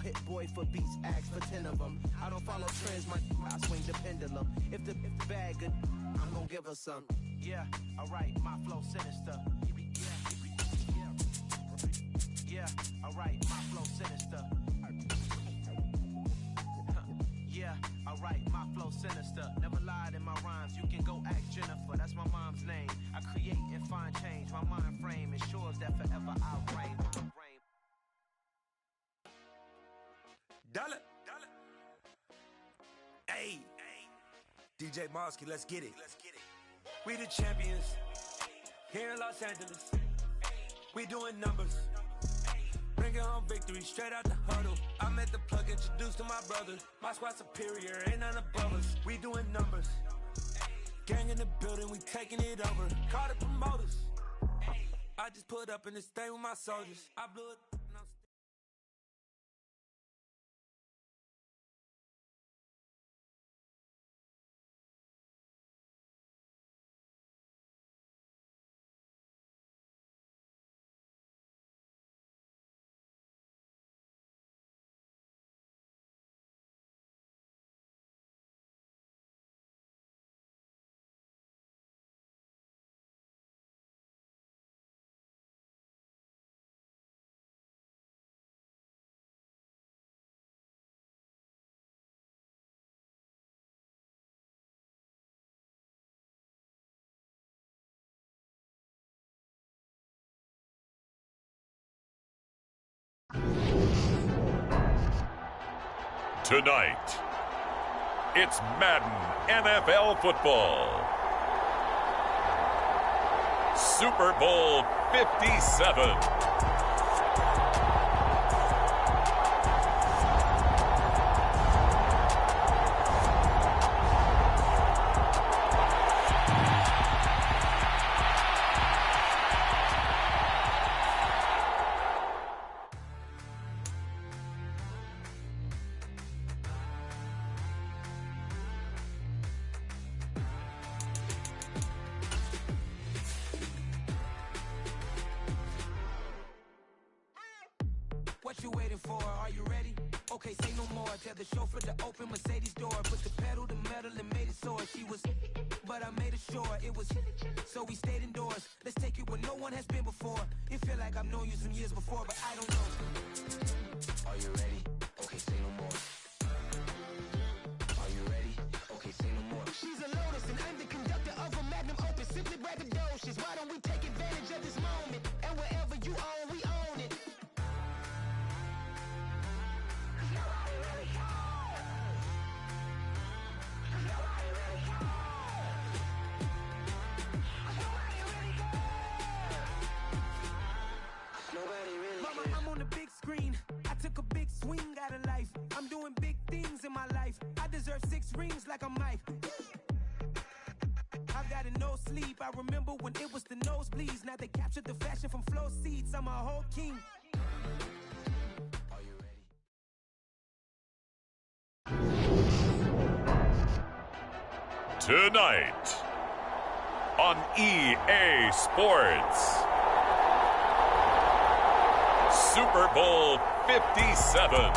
Hit boy for beats, ask for 10 of them. I don't follow trends, I swing the pendulum. If the bag good, I'm gonna give her some. Yeah, alright, my flow sinister. Yeah, alright, my flow sinister. Yeah, alright, my flow sinister. Never lied in my rhymes, you can go ask Jennifer. That's my mom's name. I create and find change. My mind frame ensures that forever I'll reign. Dollar. Hey, DJ Mosky, let's get it. We the champions here in Los Angeles. We doing numbers. Bringing home victory straight out the huddle. I met the plug, introduced to my brother. My squad superior, ain't none above us. We doing numbers. Gang in the building, we taking it over. Call the promoters. I just put up in this thing with my soldiers. I blew it. Tonight, it's Madden NFL football. Super Bowl 57. What you waiting for? Are you ready? Okay, say no more. Tell the chauffeur to open Mercedes door. Put the pedal to metal and made it soar. She was, but I made it sure it was. So we stayed indoors. Let's take it where no one has been before. It feel like I've known you some years before, but I don't know. Are you ready? Okay, say no more. Are you ready? Okay, say no more. She's a Lotus and I'm the conductor of a Magnum Opus. Simply braggadocious. Why don't we take advantage of this moment? And wherever you own, we own it. Mama, I'm on the big screen. I took a big swing out of life. I'm doing big things in my life. I deserve 6 rings like I'm Mike. I've got no sleep. I remember when it was the nosebleeds. Now they captured the fashion from flow seats. I'm a whole king. Are you ready? Tonight on EA Sports. Super Bowl 57.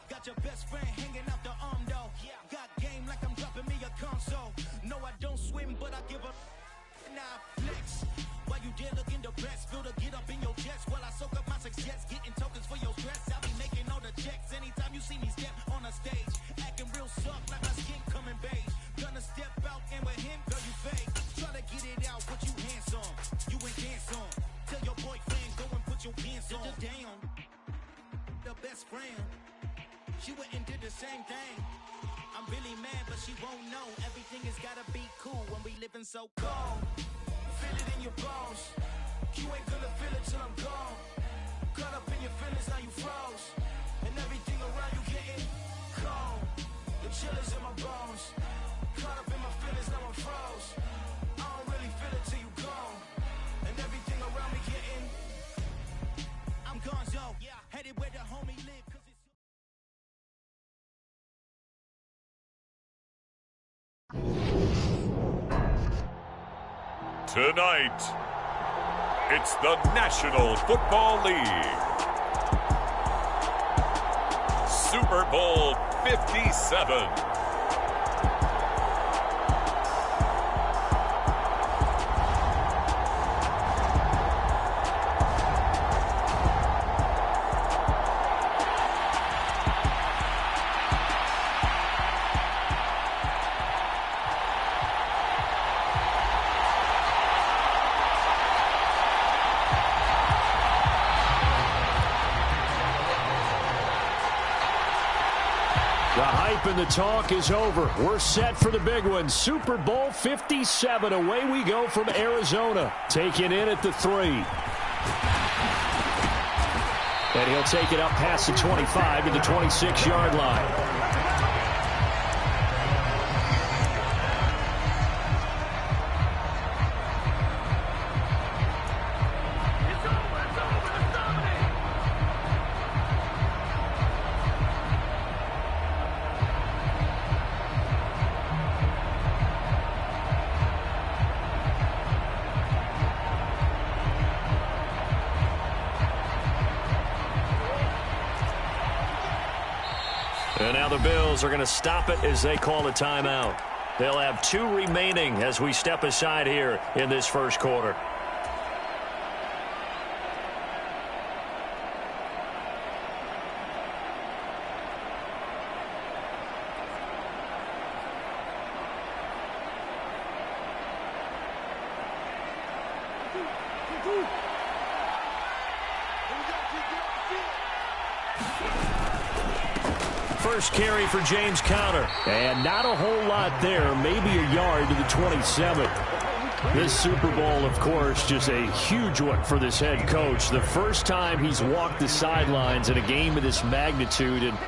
Got your best friend hanging out the arm though. Got game like I'm dropping me a console. No, I don't swim, but I give a now flex. While you there looking the best, feel the get up in your chest while I soak up my success, getting tokens for your stress. I'll be making all the checks anytime you see me step on a stage, acting real soft like my skin coming beige. Gonna step out and with him, girl, you fake. Try to get it out, but you handsome. You ain't dance on. Tell your boyfriend go and put your pants on. Down, the best friend. She went and did the same thing. I'm really mad, but she won't know. Everything has gotta be cool when we living so cold. Feel it in in your bones. You ain't gonna feel it till I'm gone. Caught up in your feelings, now you froze. And everything around you getting cold. The chill is in my bones. Caught up in my feelings, now I'm froze. I don't really feel it till you gone. And everything around me getting, I'm gonzo. Headed where the homie live, 'cause it's Tonight, it's the National Football League. Super Bowl 57. The hype and the talk is over. We're set for the big one. Super Bowl 57. Away we go from Arizona. Taking in at the 3. And he'll take it up past the 25 to the 26-yard line. And now the Bills are going to stop it as they call a timeout. They'll have 2 remaining as we step aside here in this first quarter. First carry for James Conner. And not a whole lot there. Maybe a yard to the 27. This Super Bowl, of course, just a huge one for this head coach. The first time he's walked the sidelines in a game of this magnitude. And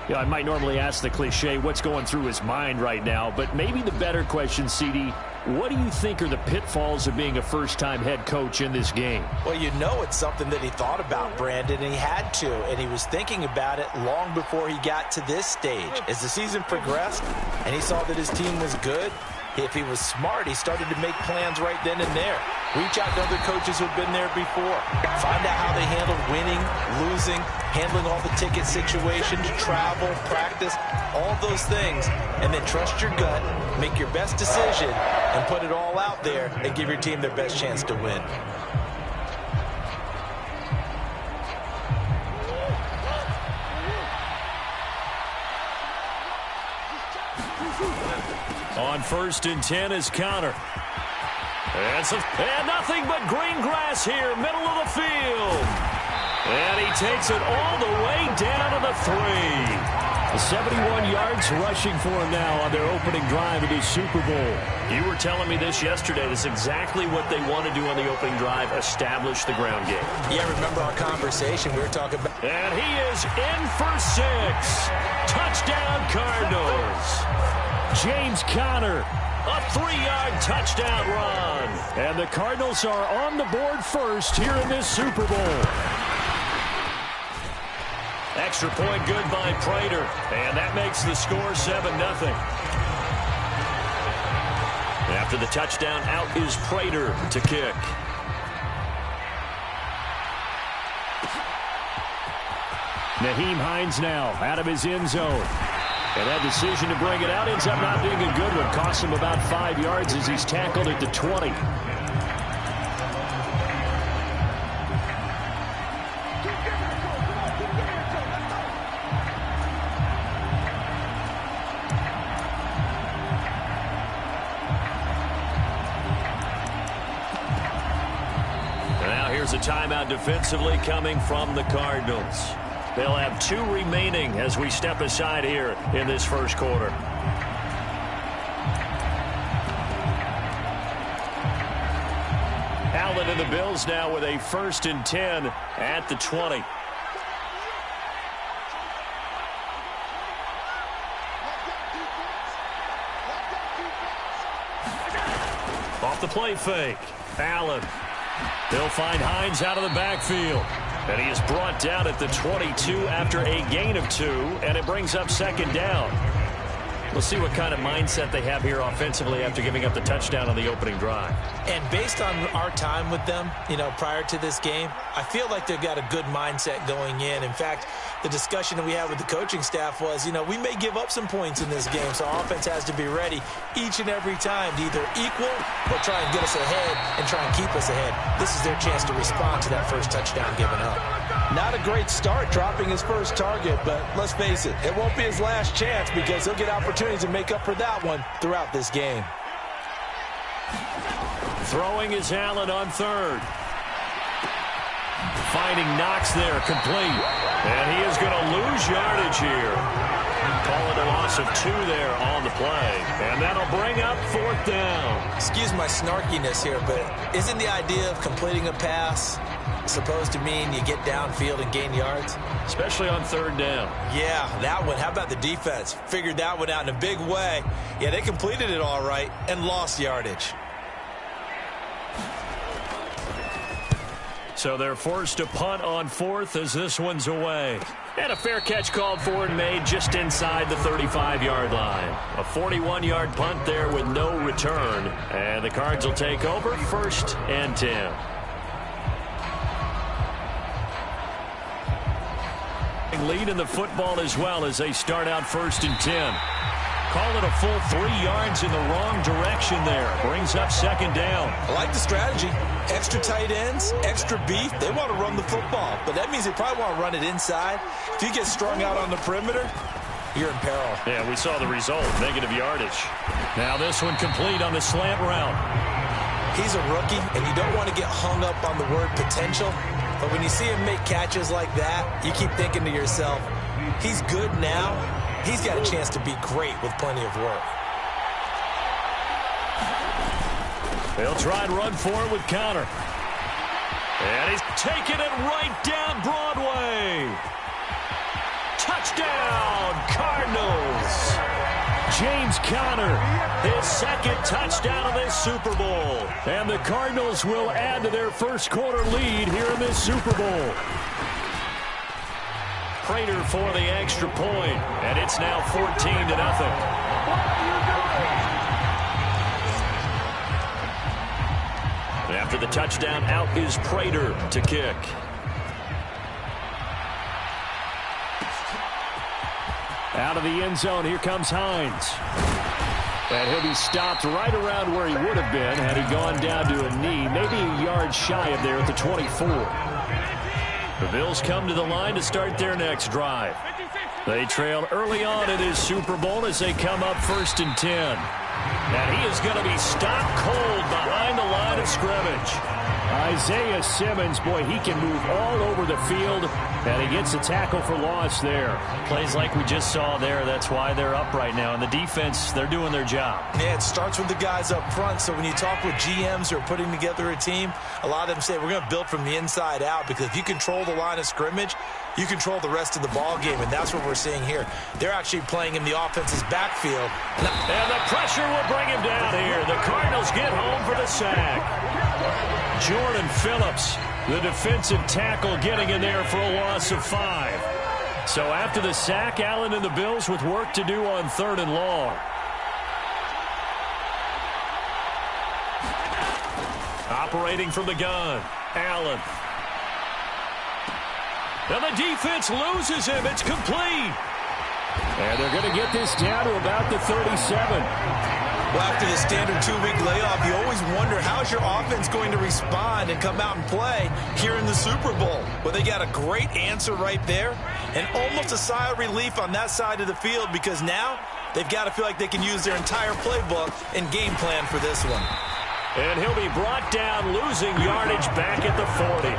you know, I might normally ask the cliche, what's going through his mind right now? But maybe the better question, CD, what do you think are the pitfalls of being a first-time head coach in this game? Well, you know it's something that he thought about, Brandon, and he had to. And he was thinking about it long before he got to this stage. As the season progressed and he saw that his team was good, if he was smart, he started to make plans right then and there. Reach out to other coaches who've been there before. Find out how they handled winning, losing, handling all the ticket situations, travel, practice, all those things. And then trust your gut, make your best decision, and put it all out there and give your team their best chance to win. On 1st and 10 is Conner. And nothing but green grass here, middle of the field. And he takes it all the way down to the 3. 71 yards rushing for him now on their opening drive of this Super Bowl. You were telling me this yesterday. This is exactly what they want to do on the opening drive, establish the ground game. Yeah, remember our conversation? We were talking about... And he is in for 6. Touchdown, Cardinals. James Conner, a 3-yard touchdown run. And the Cardinals are on the board first here in this Super Bowl. Extra point good by Prater. And that makes the score 7-0. After the touchdown, out is Prater to kick. Nyheim Hines now out of his end zone. And that decision to bring it out ends up not being a good one. Costs him about 5 yards as he's tackled at the 20. Now here's a timeout defensively coming from the Cardinals. They'll have 2 remaining as we step aside here in this first quarter. Allen and the Bills now with a 1st and 10 at the 20. Off the play fake. Allen. They'll find Hines out of the backfield. And he is brought down at the 22 after a gain of 2, and it brings up 2nd down. We'll see what kind of mindset they have here offensively after giving up the touchdown on the opening drive. And based on our time with them, prior to this game, I feel like they've got a good mindset going in. In fact, the discussion that we had with the coaching staff was, we may give up some points in this game, so our offense has to be ready each and every time to either equal or try and get us ahead and try and keep us ahead. This is their chance to respond to that first touchdown given up. Not a great start dropping his first target, but let's face it, it won't be his last chance because he'll get opportunities to make up for that one throughout this game. Throwing is Allen on 3rd. Finding Knox there, complete. And he is going to lose yardage here. Call it a loss of 2 there on the play. And that'll bring up 4th down. Excuse my snarkiness here, but isn't the idea of completing a pass supposed to mean you get downfield and gain yards? Especially on 3rd down. Yeah, that one. How about the defense? Figured that one out in a big way. Yeah, they completed it all right and lost yardage. So they're forced to punt on 4th as this one's away. And a fair catch called for and made just inside the 35-yard line. A 41-yard punt there with no return. And the Cards will take over 1st and 10. Lead in the football as well as they start out 1st and 10. Call it a full 3 yards in the wrong direction there. Brings up 2nd down. I like the strategy. Extra tight ends, extra beef. They want to run the football, but that means they probably want to run it inside. If you get strung out on the perimeter, you're in peril. Yeah, we saw the result. Negative yardage. Now this one complete on the slant route. He's a rookie, and you don't want to get hung up on the word potential. But when you see him make catches like that, you keep thinking to yourself, he's good now. He's got a chance to be great with plenty of work. They'll try and run for it with counter. And he's taking it right down Broadway. Touchdown, Cardinals. James Conner, his 2nd touchdown of this Super Bowl. And the Cardinals will add to their first quarter lead here in this Super Bowl. Prater for the extra point, and it's now 14-0. After the touchdown, out is Prater to kick. Out of the end zone, here comes Hines. And he'll be stopped right around where he would have been had he gone down to a knee, maybe a yard shy of there at the 24. The Bills come to the line to start their next drive. They trail early on in his Super Bowl as they come up 1st and 10. And he is going to be stopped cold behind the line of scrimmage. Isaiah Simmons, boy, he can move all over the field, and he gets a tackle for loss there. Plays like we just saw there. That's why they're up right now. And the defense, they're doing their job. Yeah, it starts with the guys up front. So when you talk with GMs who are putting together a team, a lot of them say we're going to build from the inside out, because if you control the line of scrimmage, you control the rest of the ball game, and that's what we're seeing here. They're actually playing in the offense's backfield. And the pressure will bring him down here. The Cardinals get home for the sack. Jordan Phillips, the defensive tackle, getting in there for a loss of 5. So after the sack, Allen and the Bills with work to do on 3rd and long. Operating from the gun, Allen. And the defense loses him. It's complete. And they're going to get this down to about the 37. Well, after the standard 2-week layoff, you always wonder, how's your offense going to respond and come out and play here in the Super Bowl? Well, they got a great answer right there, and almost a sigh of relief on that side of the field, because now they've got to feel like they can use their entire playbook and game plan for this one. And he'll be brought down, losing yardage back at the 40.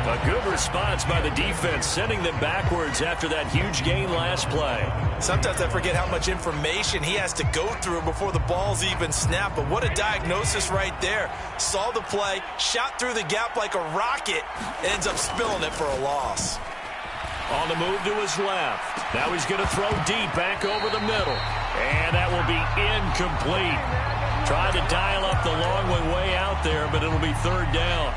A good response by the defense, sending them backwards after that huge gain last play. Sometimes I forget how much information he has to go through before the ball's even snapped. But what a diagnosis right there. Saw the play, shot through the gap like a rocket, ends up spilling it for a loss. On the move to his left. Now he's going to throw deep back over the middle. And that will be incomplete. Tried to dial up the long one way out there, but it'll be third down.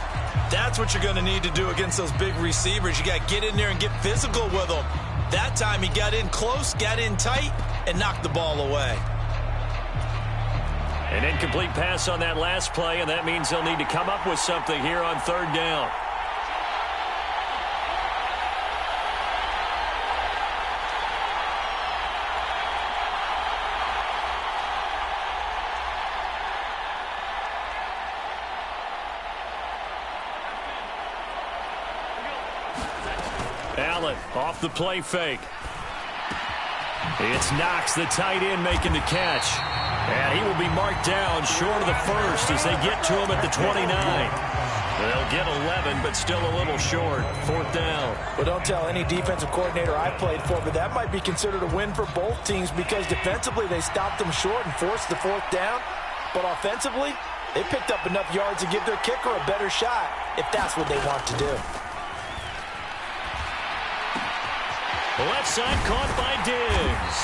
That's what you're going to need to do against those big receivers. You got to get in there and get physical with them. That time he got in close, got in tight, and knocked the ball away. An incomplete pass on that last play, and that means they'll need to come up with something here on third down. Allen off the play fake. It's Knox, the tight end, making the catch. And he will be marked down short of the first as they get to him at the 29. They'll get 11, but still a little short. Fourth down. Well, don't tell any defensive coordinator I played for, but that might be considered a win for both teams because defensively they stopped them short and forced the fourth down. But offensively, they picked up enough yards to give their kicker a better shot if that's what they want to do. Left side caught by Diggs.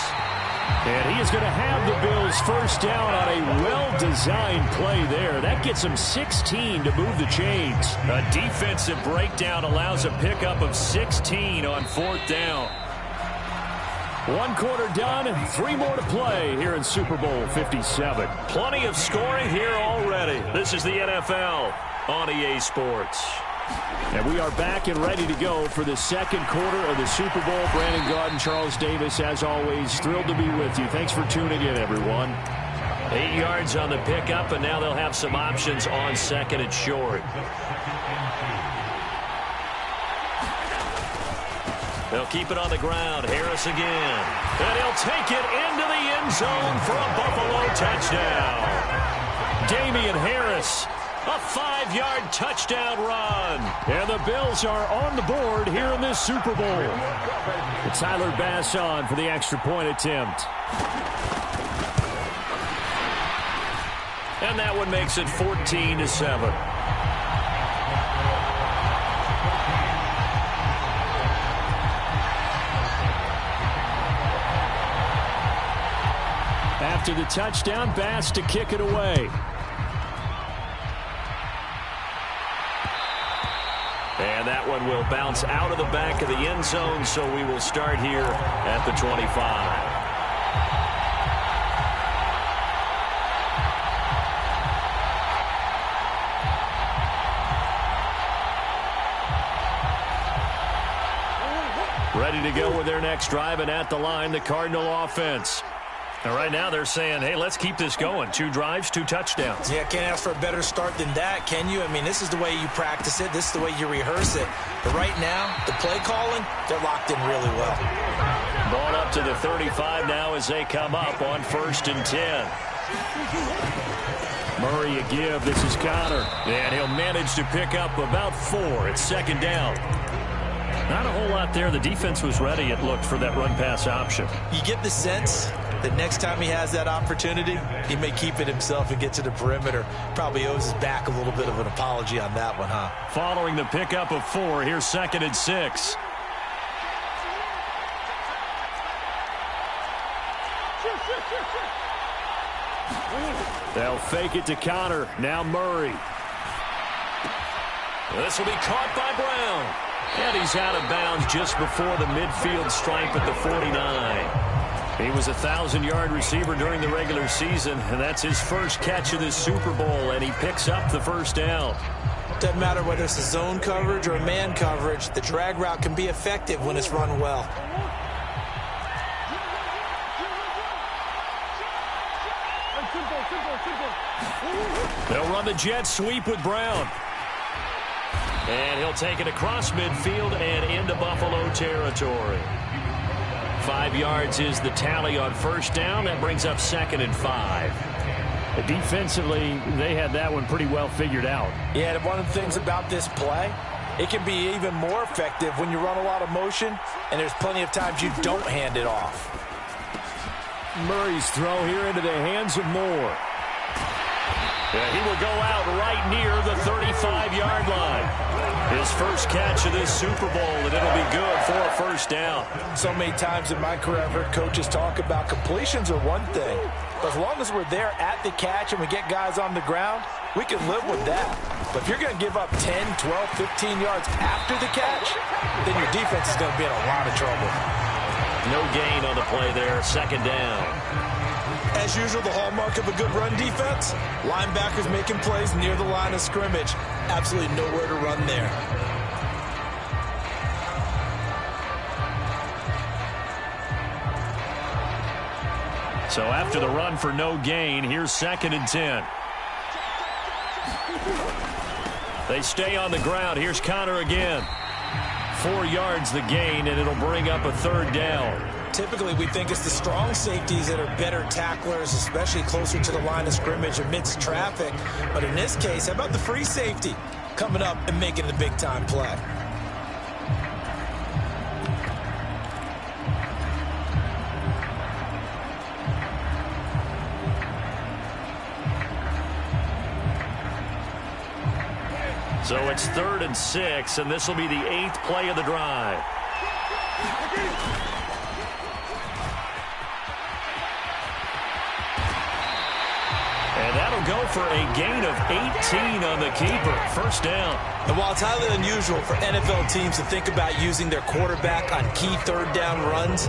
And he is going to have the Bills first down on a well-designed play there. That gets them 16 to move the chains. A defensive breakdown allows a pickup of 16 on fourth down. 1 quarter done and 3 more to play here in Super Bowl 57. Plenty of scoring here already. This is the NFL on EA Sports. And we are back and ready to go for the second quarter of the Super Bowl. Brandon Gaudin, Charles Davis, as always, thrilled to be with you. Thanks for tuning in, everyone. 8 yards on the pickup, and now they'll have some options on second and short. They'll keep it on the ground. Harris again. And he'll take it into the end zone for a Buffalo touchdown. Damian Harris. A 5-yard touchdown run. And the Bills are on the board here in this Super Bowl. Tyler Bass on for the extra point attempt. And that one makes it 14-7. After the touchdown, Bass to kick it away. And that one will bounce out of the back of the end zone, so we will start here at the 25. Ready to go with their next drive, and at the line, the Cardinal offense. And right now they're saying, hey, let's keep this going. 2 drives, 2 touchdowns. Yeah, can't ask for a better start than that, can you? I mean, this is the way you practice it. This is the way you rehearse it. But right now, the play calling, they're locked in really well. Ball up to the 35 now as they come up on 1st and 10. Murray a give. This is Connor. And he'll manage to pick up about 4. It's 2nd down. Not a whole lot there. The defense was ready, it looked, for that run-pass option. You get the sense that next time he has that opportunity, he may keep it himself and get to the perimeter. Probably owes his back a little bit of an apology on that one, huh? Following the pickup of 4, here's 2nd and 6. They'll fake it to Connor. Now Murray. This will be caught by Brown. And he's out of bounds just before the midfield stripe at the 49. He was a 1,000-yard receiver during the regular season, and that's his first catch of this Super Bowl, and he picks up the first down. Doesn't matter whether it's a zone coverage or a man coverage, the drag route can be effective when it's run well. They'll run the jet sweep with Brown. And he'll take it across midfield and into Buffalo territory. 5 yards is the tally on first down. That brings up 2nd and 5. Defensively, they had that one pretty well figured out. Yeah, and one of the things about this play, It can be even more effective when you run a lot of motion, and there's plenty of times you don't hand it off. Murray's throw here into the hands of Moore. Yeah, he will go out right near the 35-yard line. His first catch of this Super Bowl, and it'll be good for a first down. So many times in my career I've heard coaches talk about completions are one thing, but as long as we're there at the catch and we get guys on the ground, we can live with that. But if you're going to give up 10, 12, 15 yards after the catch, then your defense is going to be in a lot of trouble. No gain on the play there, second down. As usual, the hallmark of a good run defense, linebackers making plays near the line of scrimmage. Absolutely nowhere to run there. So after the run for no gain, here's 2nd and 10. They stay on the ground. Here's Connor again. 4 yards the gain, and it'll bring up a third down. Typically, we think it's the strong safeties that are better tacklers, especially closer to the line of scrimmage amidst traffic. But in this case, how about the free safety coming up and making the big-time play? So it's 3rd and 6, and this will be the 8th play of the drive. And that'll go for a gain of 18 on the keeper. First down. And while it's highly unusual for NFL teams to think about using their quarterback on key third down runs,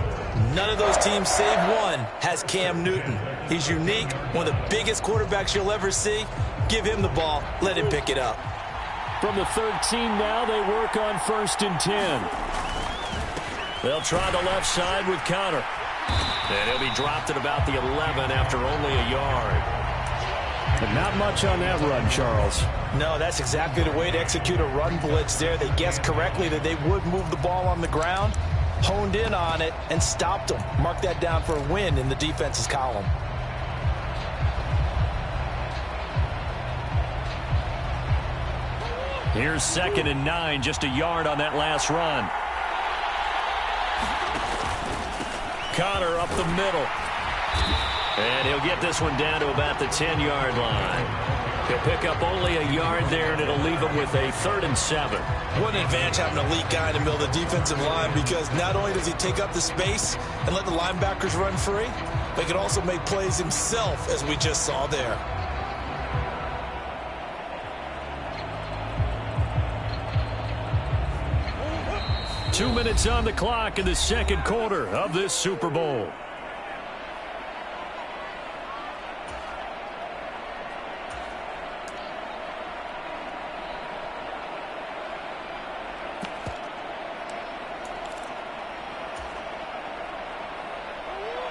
none of those teams, save one, has Cam Newton. He's unique, one of the biggest quarterbacks you'll ever see. Give him the ball. Let him pick it up. From the 13 now, they work on 1st and 10. They'll try the left side with Connor. And he'll be dropped at about the 11 after only a yard. But not much on that run, Charles. No, that's exactly the way to execute a run blitz there. They guessed correctly that they would move the ball on the ground, honed in on it, and stopped them. Mark that down for a win in the defense's column. Here's 2nd and 9, just a yard on that last run. Connor up the middle. And he'll get this one down to about the 10-yard line. He'll pick up only a yard there, and it'll leave him with a 3rd and 7. What an advantage having an elite guy in the middle of the defensive line, because not only does he take up the space and let the linebackers run free, but he can also make plays himself, as we just saw there. Two minutes on the clock in the second quarter of this Super Bowl.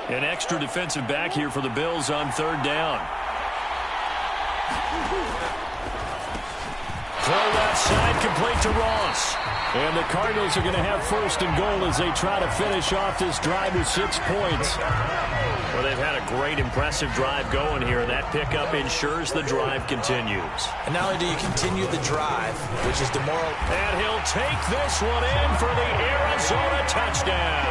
An extra defensive back here for the Bills on 3rd down. Throw that side complete to Ross. And the Cardinals are going to have 1st and goal as they try to finish off this drive with 6 points. Well, they've had a great, impressive drive going here. That pickup ensures the drive continues. And not only do you continue the drive, which is demoralizing. And he'll take this one in for the Arizona touchdown.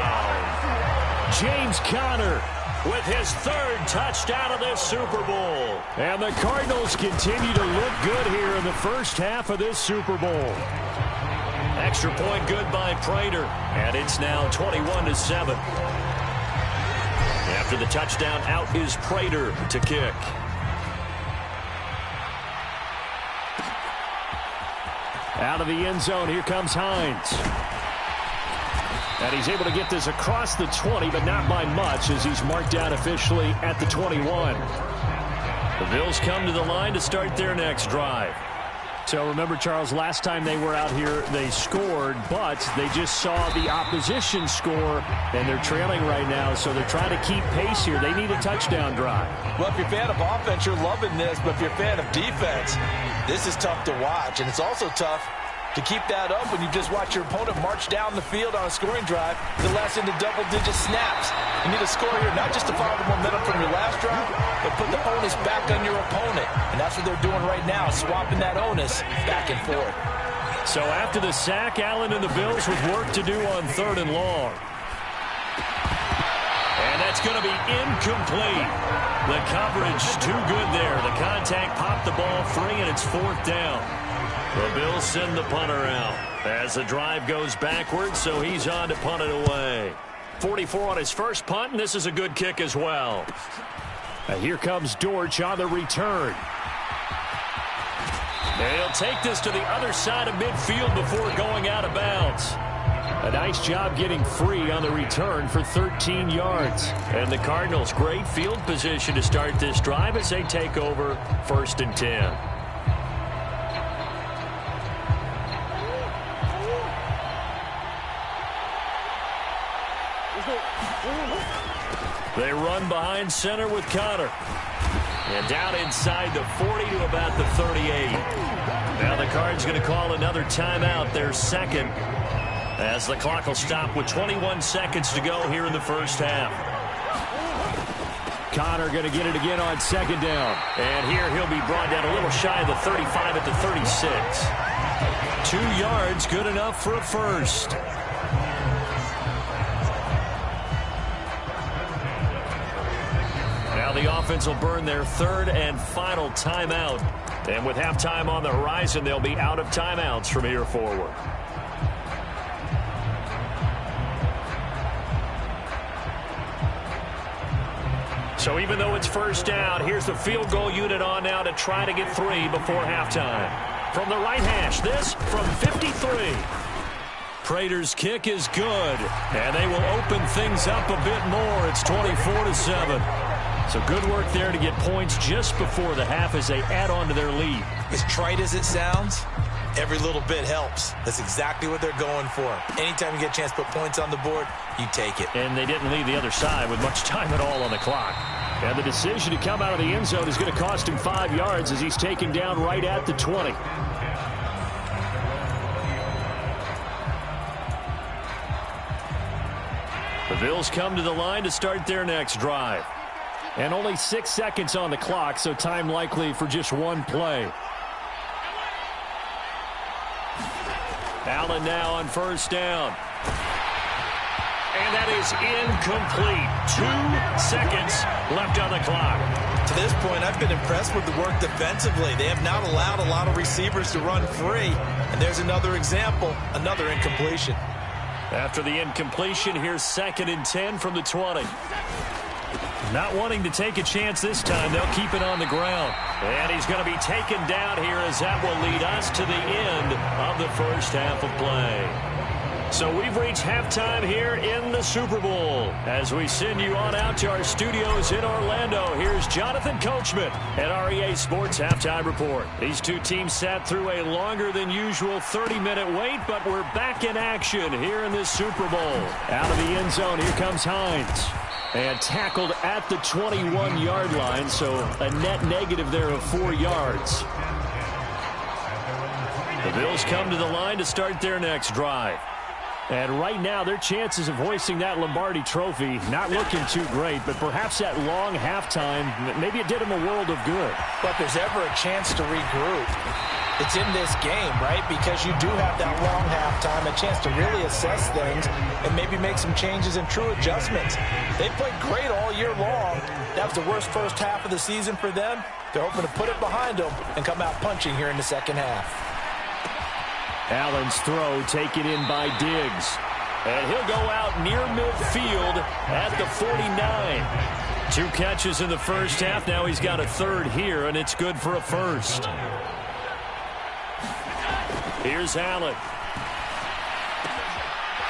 James Conner with his 3rd touchdown of this Super Bowl. And the Cardinals continue to look good here in the first half of this Super Bowl. Extra point good by Prater. And it's now 21-7. After the touchdown, out is Prater to kick. Out of the end zone, here comes Hines. And he's able to get this across the 20, but not by much, as he's marked out officially at the 21. The Bills come to the line to start their next drive. So remember, Charles, last time they were out here, they scored, but they just saw the opposition score, and they're trailing right now, so they're trying to keep pace here. They need a touchdown drive. Well, if you're a fan of offense, you're loving this, but if you're a fan of defense, this is tough to watch, and it's also tough to keep that up when you just watch your opponent march down the field on a scoring drive that lasts into double-digit snaps. You need a score here not just to follow the momentum from your last drive, but put the onus back on your opponent. And that's what they're doing right now, swapping that onus back and forth. So after the sack, Allen and the Bills with work to do on 3rd and long. And that's going to be incomplete. The coverage too good there. The contact popped the ball free, and it's 4th down. The Bills send the punter out as the drive goes backwards, so he's on to punt it away. 44 on his first punt, and this is a good kick as well. And here comes Dortch on the return. And he'll take this to the other side of midfield before going out of bounds. A nice job getting free on the return for 13 yards. And the Cardinals, great field position to start this drive as they take over 1st and 10. They run behind center with Connor. And down inside the 40 to about the 38. Now the Cards going to call another timeout, their second, as the clock will stop with 21 seconds to go here in the first half. Connor going to get it again on 2nd down. And here he'll be brought down a little shy of the 35 at the 36. 2 yards, good enough for a first. Now the offense will burn their 3rd and final timeout. And with halftime on the horizon, they'll be out of timeouts from here forward. So even though it's 1st down, here's the field goal unit on now to try to get 3 before halftime. From the right hash, this from 53. Prater's kick is good, and they will open things up a bit more. It's 24-7. So good work there to get points just before the half as they add on to their lead. As trite as it sounds, every little bit helps. That's exactly what they're going for. Anytime you get a chance to put points on the board, you take it. And they didn't leave the other side with much time at all on the clock. And the decision to come out of the end zone is going to cost him 5 yards as he's taken down right at the 20. The Bills come to the line to start their next drive. And only 6 seconds on the clock, so time likely for just one play. Allen now on 1st down. And that is incomplete. 2 seconds left on the clock. To this point, I've been impressed with the work defensively. They have not allowed a lot of receivers to run free. And there's another example, another incompletion. After the incompletion, here's 2nd and 10 from the 20. Not wanting to take a chance this time, they'll keep it on the ground. And he's going to be taken down here as that will lead us to the end of the first half of play. So we've reached halftime here in the Super Bowl. As we send you on out to our studios in Orlando, here's Jonathan Coachman at REA Sports Halftime Report. These two teams sat through a longer than usual 30-minute wait, but we're back in action here in this Super Bowl. Out of the end zone, here comes Hines. And tackled at the 21-yard line, so a net negative there of 4 yards. The Bills come to the line to start their next drive. And right now, their chances of hoisting that Lombardi trophy not looking too great, but perhaps that long halftime, maybe it did them a world of good. But if there's ever a chance to regroup, it's in this game, right? Because you do have that long halftime, a chance to really assess things and maybe make some changes and true adjustments. They played great all year long. That was the worst first half of the season for them. They're hoping to put it behind them and come out punching here in the second half. Allen's throw taken in by Diggs. And he'll go out near midfield at the 49. 2 catches in the first half. Now he's got a 3rd here, and it's good for a first. Here's Allen.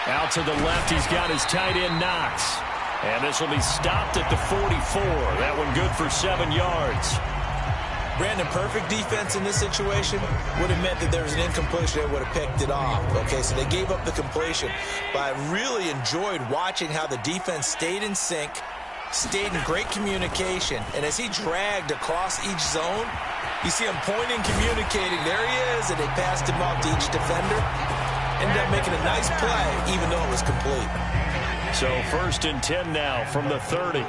Out to the left, he's got his tight end Knox. And this will be stopped at the 44. That one good for 7 yards. Brandon, perfect defense in this situation would have meant that there was an incompletion. They would have picked it off. Okay, so they gave up the completion. But I really enjoyed watching how the defense stayed in sync, stayed in great communication. And as he dragged across each zone, you see him pointing, communicating. There he is, and they passed him off to each defender. Ended up making a nice play, even though it was complete. So 1st and 10 now from the 30.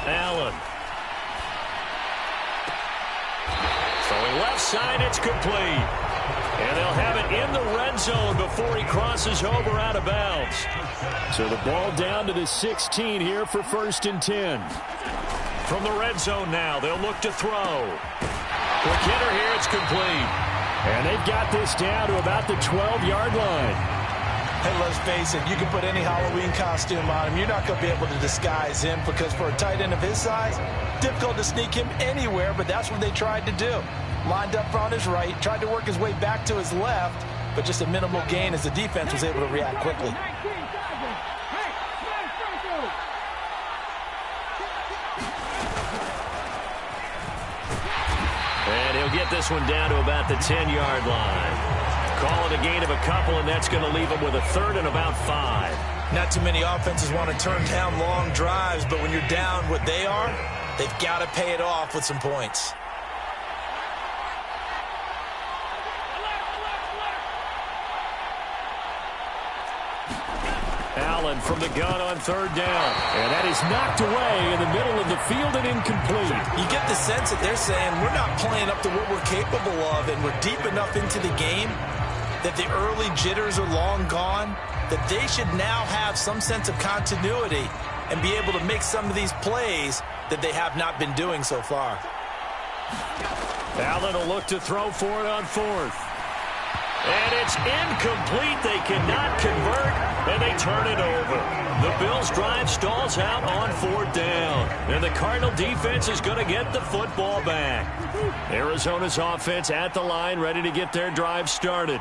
Allen. left side. It's complete. And they'll have it in the red zone before he crosses over out of bounds. So the ball down to the 16 here for 1st and 10. From the red zone now, they'll look to throw. Quick hitter here, it's complete. And they've got this down to about the 12-yard line. Hey, let's face it, you can put any Halloween costume on him. You're not going to be able to disguise him because for a tight end of his size, difficult to sneak him anywhere, but that's what they tried to do. Lined up on his right, tried to work his way back to his left, but just a minimal gain as the defense was able to react quickly. And he'll get this one down to about the 10-yard line. Call it a gain of a couple, and that's going to leave him with a 3rd and about 5. Not too many offenses want to turn down long drives, but when you're down what they are, they've got to pay it off with some points. Allen from the gun on 3rd down. And that is knocked away in the middle of the field and incomplete. You get the sense that they're saying we're not playing up to what we're capable of, and we're deep enough into the game that the early jitters are long gone, that they should now have some sense of continuity and be able to make some of these plays that they have not been doing so far. Allen will look to throw for it on 4th. And it's incomplete. They cannot convert, and they turn it over. The Bills' drive stalls out on 4th down. And the Cardinal defense is going to get the football back. Arizona's offense at the line, ready to get their drive started.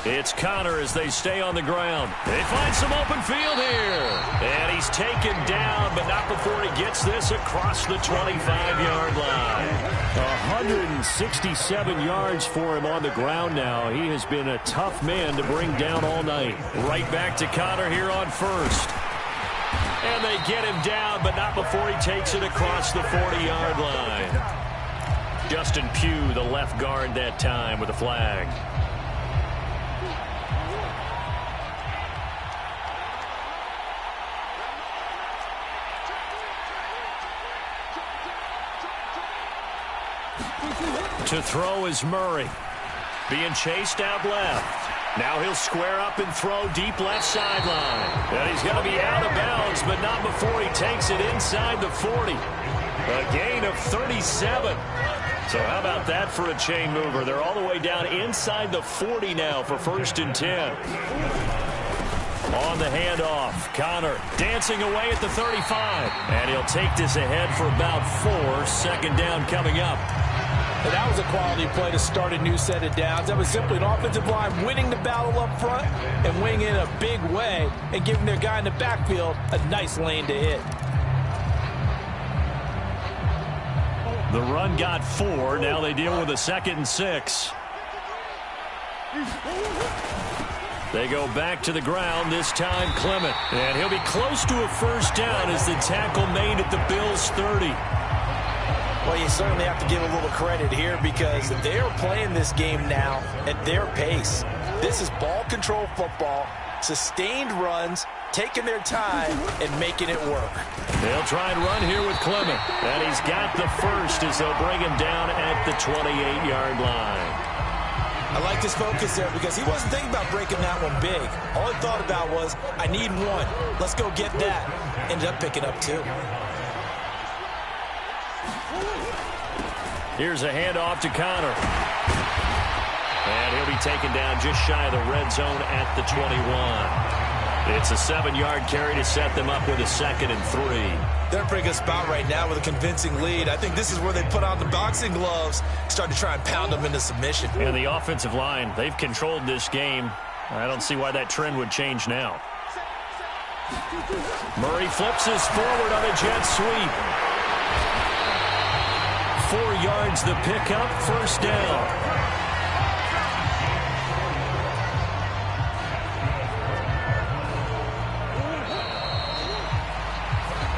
It's Connor as they stay on the ground. They find some open field here. And he's taken down, but not before he gets this across the 25-yard line. 167 yards for him on the ground now. He has been a tough man to bring down all night. Right back to Connor here on 1st. And they get him down, but not before he takes it across the 40-yard line. Justin Pugh, the left guard that time with a flag. To throw is Murray. Being chased out left. Now he'll square up and throw deep left sideline. And he's going to be out of bounds, but not before he takes it inside the 40. A gain of 37. So how about that for a chain mover? They're all the way down inside the 40 now for 1st and 10. On the handoff, Connor dancing away at the 35. And he'll take this ahead for about 4. 2nd down coming up. And that was a quality play to start a new set of downs. That was simply an offensive line winning the battle up front and winning in a big way and giving their guy in the backfield a nice lane to hit. The run got 4. Now they deal with a 2nd and 6. They go back to the ground, this time Clement. And he'll be close to a 1st down as the tackle made at the Bills' 30. Well, you certainly have to give a little credit here because they are playing this game now at their pace. This is ball control football, sustained runs, taking their time, and making it work. They'll try and run here with Clement. And he's got the 1st as they'll bring him down at the 28-yard line. I like his focus there because he wasn't thinking about breaking that one big. All he thought about was, I need 1. Let's go get that. Ended up picking up 2. Here's a handoff to Connor. And he'll be taken down just shy of the red zone at the 21. It's a 7-yard carry to set them up with a 2nd and 3. They're in a pretty good spot right now with a convincing lead. I think this is where they put on the boxing gloves, start to try and pound them into submission. And the offensive line, they've controlled this game. I don't see why that trend would change now. Murray flips his forward on a jet sweep. 4 yards the pickup, 1st down.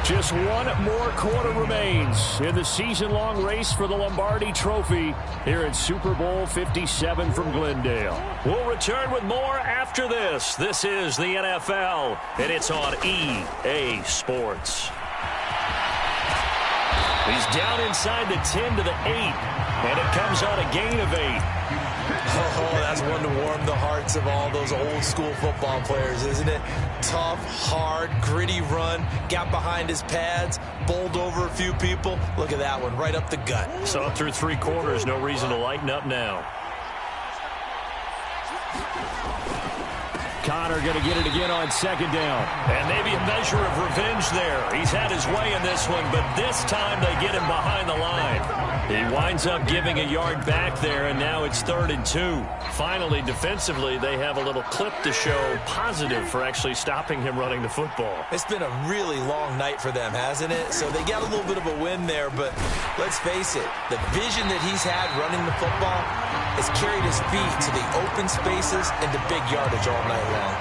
Just 1 more quarter remains in the season-long race for the Lombardi Trophy here at Super Bowl 57 from Glendale. We'll return with more after this. This is the NFL, and it's on EA Sports. He's down inside the 10 to the 8, and it comes on a gain of 8. Oh, that's one to warm the hearts of all those old-school football players, isn't it? Tough, hard, gritty run, got behind his pads, bowled over a few people. Look at that one, right up the gut. So through 3 quarters, no reason to lighten up now. Connor going to get it again on 2nd down. And maybe a measure of revenge there. He's had his way in this one, but this time they get him behind the line. He winds up giving a yard back there, and now it's 3rd and 2. Finally, defensively, they have a little clip to show positive for actually stopping him running the football. It's been a really long night for them, hasn't it? So they got a little bit of a win there, but let's face it, the vision that he's had running the football has carried his feet to the open spaces and the big yardage all night long.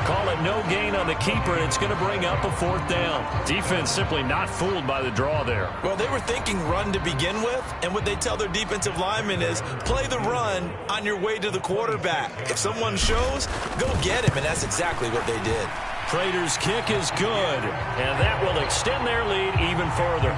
Call it no gain on the keeper, and it's going to bring up a 4th down. Defense simply not fooled by the draw there. Well, they were thinking run to begin with, and what they tell their defensive linemen is play the run on your way to the quarterback. If someone shows, go get him, and that's exactly what they did. Prater's kick is good, and that will extend their lead even further.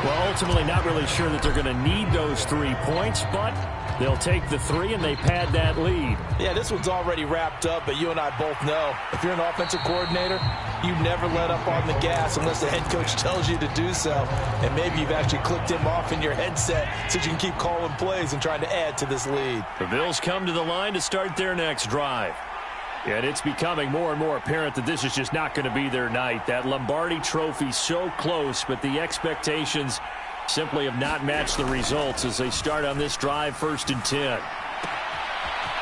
Well, ultimately not really sure that they're going to need those 3 points, but they'll take the 3 and they pad that lead. Yeah, this one's already wrapped up, but you and I both know if you're an offensive coordinator, you never let up on the gas unless the head coach tells you to do so. And maybe you've actually clicked him off in your headset so you can keep calling plays and trying to add to this lead. The Bills come to the line to start their next drive. And it's becoming more and more apparent that this is just not going to be their night. That Lombardi trophy so close, but the expectations simply have not matched the results as they start on this drive, 1st and 10.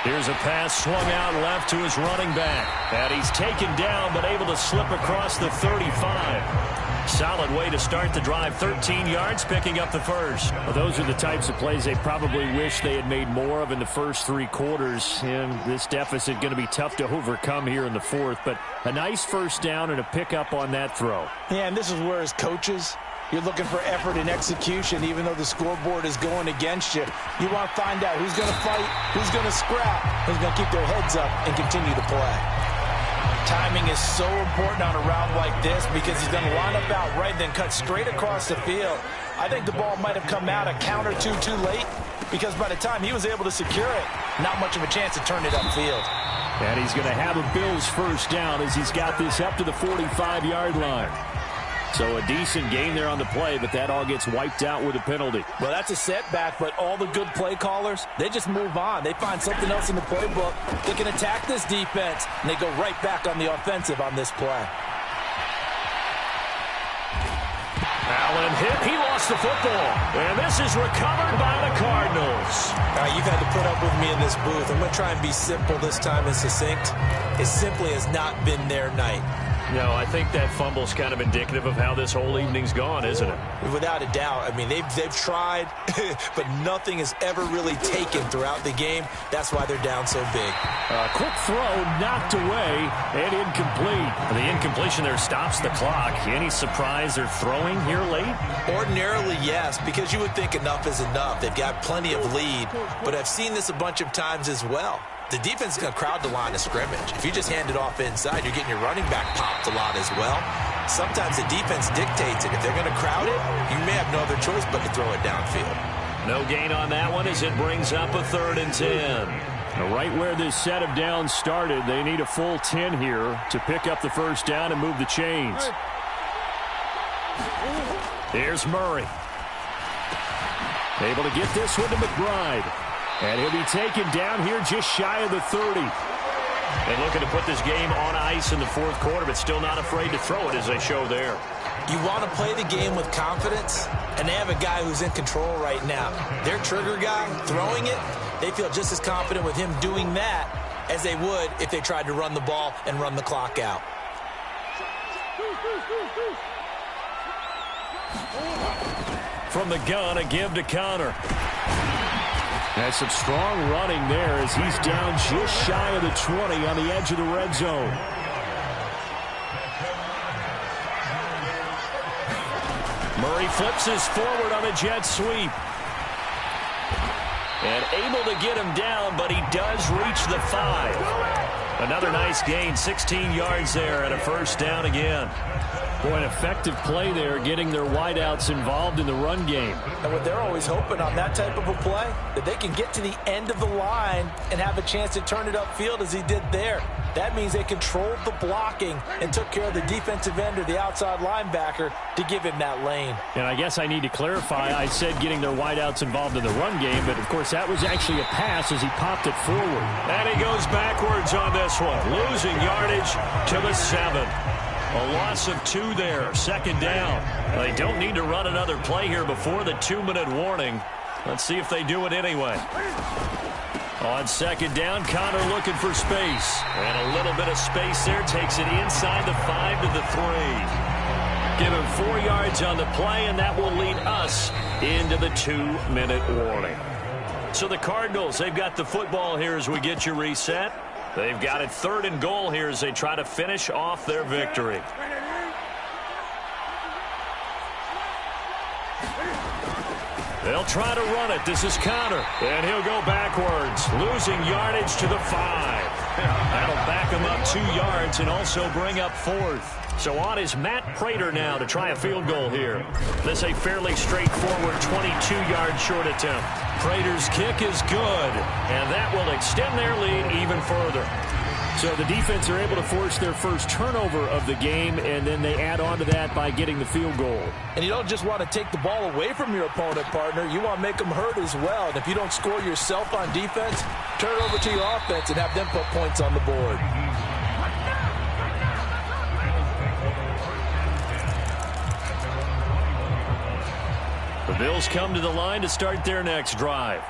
Here's a pass swung out left to his running back. And he's taken down but able to slip across the 35. Solid way to start the drive. 13 yards, picking up the first. Well, those are the types of plays they probably wish they had made more of in the first 3 quarters. And this deficit going to be tough to overcome here in the 4th. But a nice 1st down and a pickup on that throw. Yeah, and this is where as coaches, you're looking for effort and execution, even though the scoreboard is going against you. You want to find out who's going to fight, who's going to scrap, who's going to keep their heads up and continue to play. Timing is so important on a route like this because he's going to line up out right, then cut straight across the field. I think the ball might have come out a count or two too late because by the time he was able to secure it, not much of a chance to turn it upfield. And he's going to have a Bills 1st down as he's got this up to the 45-yard line. So a decent gain there on the play, but that all gets wiped out with a penalty. Well, that's a setback, but all the good play callers, they just move on. They find something else in the playbook. They can attack this defense, and they go right back on the offensive on this play. Allen hit. He lost the football. And this is recovered by the Cardinals. All right, you've had to put up with me in this booth. I'm going to try and be simple this time and succinct. It simply has not been their night. No, I think that fumble's kind of indicative of how this whole evening's gone, isn't it? Without a doubt. I mean, they've tried, but nothing has ever really taken throughout the game. That's why they're down so big. Quick throw, knocked away, and incomplete. The incompletion there stops the clock. Any surprise they're throwing here late? Ordinarily, yes, because you would think enough is enough. They've got plenty of lead, but I've seen this a bunch of times as well. The defense is going to crowd the line of scrimmage. If you just hand it off inside, you're getting your running back popped a lot as well. Sometimes the defense dictates it. If they're going to crowd it, you may have no other choice but to throw it downfield. No gain on that one as it brings up a 3rd and 10. Now, right where this set of downs started, they need a full 10 here to pick up the 1st down and move the chains. Here's Murray. Able to get this one to McBride. And he'll be taken down here just shy of the 30. And looking to put this game on ice in the 4th quarter, but still not afraid to throw it as they show there. You want to play the game with confidence, and they have a guy who's in control right now. Their trigger guy throwing it, they feel just as confident with him doing that as they would if they tried to run the ball and run the clock out. From the gun, a give to Connor. That's some strong running there as he's down just shy of the 20 on the edge of the red zone. Murray flips his forward on a jet sweep. And able to get him down, but he does reach the 5. Another nice gain, 16 yards there and a 1st down again. Boy, an effective play there, getting their wideouts involved in the run game. And what they're always hoping on that type of a play, that they can get to the end of the line and have a chance to turn it upfield as he did there. That means they controlled the blocking and took care of the defensive end or the outside linebacker to give him that lane. And I guess I need to clarify, I said getting their wideouts involved in the run game, but of course that was actually a pass as he popped it forward. And he goes backwards on this one, losing yardage to the 7. A loss of 2 there, second down. They don't need to run another play here before the 2-minute warning. Let's see if they do it anyway. On second down, Connor looking for space. And a little bit of space there, takes it inside the 5 to the 3. Give him 4 yards on the play, and that will lead us into the 2-minute warning. So the Cardinals, they've got the football here as we get you reset. They've got it 3rd and goal here as they try to finish off their victory. They'll try to run it. This is Connor, and he'll go backwards, losing yardage to the 5. That'll back him up 2 yards and also bring up 4th. So on is Matt Prater now to try a field goal here. This a fairly straightforward 22-yard short attempt. Prater's kick is good, and that will extend their lead even further. So the defense are able to force their first turnover of the game, and then they add on to that by getting the field goal. And you don't just want to take the ball away from your opponent, partner. You want to make them hurt as well. And if you don't score yourself on defense, turn it over to your offense and have them put points on the board. The Bills come to the line to start their next drive.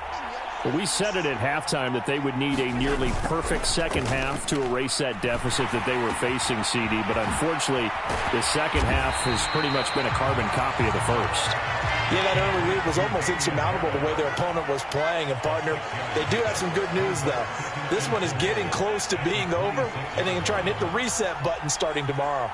Well, we said it at halftime that they would need a nearly perfect second half to erase that deficit that they were facing, CD. But unfortunately, the second half has pretty much been a carbon copy of the first. Yeah, that early lead was almost insurmountable the way their opponent was playing. And, partner, they do have some good news, though. This one is getting close to being over, and they can try and hit the reset button starting tomorrow.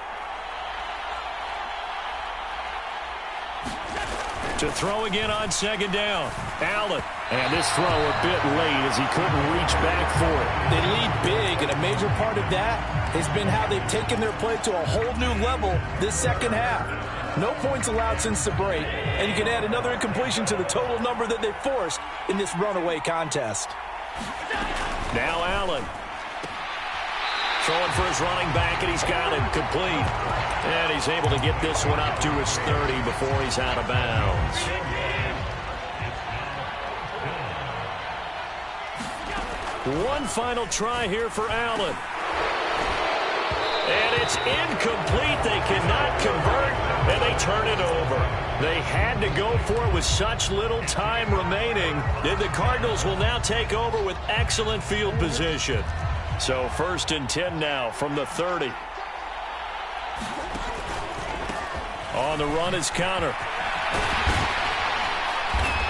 To throw again on second down. Allen. And this throw a bit late as he couldn't reach back for it. They lead big, and a major part of that has been how they've taken their play to a whole new level this second half. No points allowed since the break, and you can add another incompletion to the total number that they forced in this runaway contest. Now Allen. Throwing for his running back, and he's got him complete. And he's able to get this one up to his 30 before he's out of bounds. One final try here for Allen. And it's incomplete. They cannot convert, and they turn it over. They had to go for it with such little time remaining. And the Cardinals will now take over with excellent field position. So 1st and 10 now from the 30. On the run is Connor.